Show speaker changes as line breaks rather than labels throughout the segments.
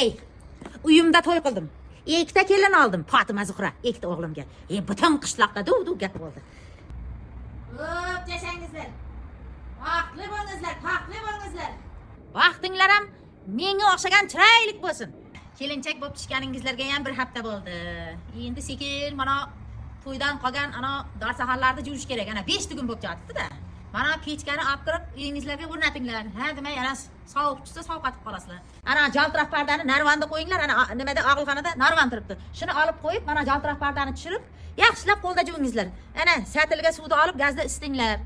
Ey, uyimda to'y qildim. Ikkita kelin oldim, Fatima Zuhra, ikkita o'g'limga. Butun qishloqda duv gap bo'ldi. Xo'p, yashangizlar. Baxtli bo'lingizlar. Vaqtinglar ham menga o'xshagan chiroyli bo'lsin. Kelinchak bo'lib tushganingizlarga ham bir hafta bo'ldi. Endi sekin mana to'ydan qolgan ana darsaxonlarda yurish kerak. Ana 5 kun bo'lib yotibdi-da. Mana pechkani olib kirib uyingizlarga o'rnatinglar. Ha, demak, ana sovuq tushsa sovqatib qolasizlar. Ana jaltiroq pardani narvonda qo'yinglar. Ana nimada og'ilxonada narvon turibdi. Shuni olib qo'yib, mana jaltiroq pardani tushirib, yaxshilab qo'lda juvingizlar. Ana satilga suvda olib gazda isitinglar.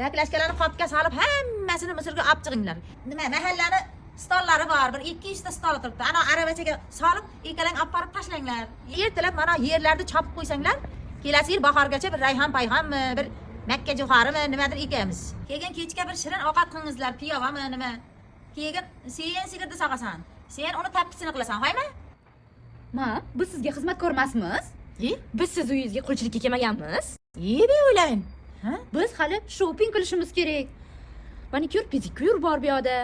Yaklashkalarni qopga solib, hammasini Misrga olib chiqinglar. Nima, mahallani stollari bor, bir 200 ta stol turibdi. Ana aravachaga solib, ikkalang olib borib tashlanglar. Ertalab mana yerlarni chopib qo'ysanglar, kelasi yil bahorgacha bir rayhon payhonmi, bir Makka jo'xorimi nimadir ekamiz. Keyin kechga bir shirin ovqat qilingizlar, piyovami nima. Keyin sen sigirni sog'asan. Sen uni tappisini qilasan, hoymi?
Ma, biz sizga xizmatkor emasmiz. Biz siz uyingizga qulchilikka kelmaganmiz.
Yebe o'ylang.
Biz hali shopping qilishimiz kerak. Manikyur, pedikyur bor bu yoqda.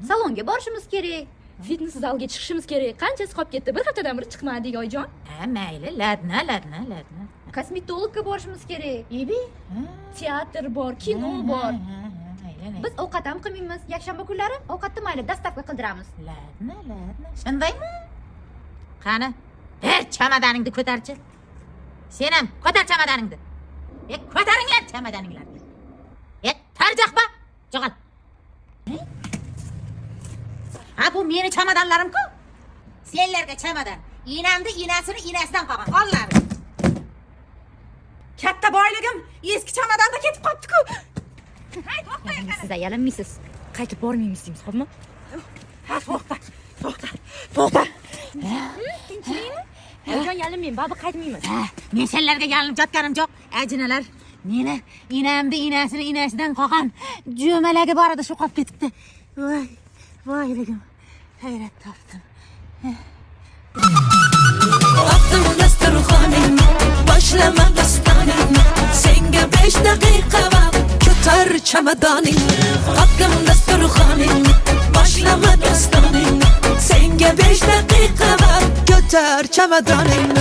Salonga borishimiz kerak. Fitness zalga chiqishimiz kerak. Qanchasi qolib ketdi? Bir haftadan beri chiqmadik, oyijon.
Mayli, ladna.
Kosmetologga borishimiz kerak.
Yebe?
Teatr bor, kino bor. Biz ovqat ham qilmaymiz. Yakshanba kunlari ovqatni mayli dastavka qildiramiz.
Ladna. Shundaymi? Qani, bir chamadaningni ko'tarchi. Sen ham ko'tar chamadaningni. Ko'taringlar chamadaninglarni. Tarjaqba, jo'qol. Ha, bu meni chamadanlarim-ku. Senlarga chamadan. Inamni inasini inasidan qolgan. Qo'llari. Katta boyligim eski chamadonda ketib qopti-ku. Hay, to'xtang.
Siz ayalanmaysiz. Qaytib bormaymiz deymiz, xo'pmi?
Ha, to'xta.
Tinchlikmi? Oyijon, yalinmang, baribir qaytmaymiz.
Men senlarga yalinib jotganim yo'q. Ajinalar, meni inamni inasini inasidan qolgan jo'malagi bor edi, shu qolib ketibdi. Voyligim. Hayrat topdim.
Attım dasturxoning, boshlama dastoning. Senga 5 daqiqa vaqt, ko'tar chamadoning. Attım dasturxoning, boshlama dastoning. Senga 5 daqiqa vaqt, ko'tar chamadoning.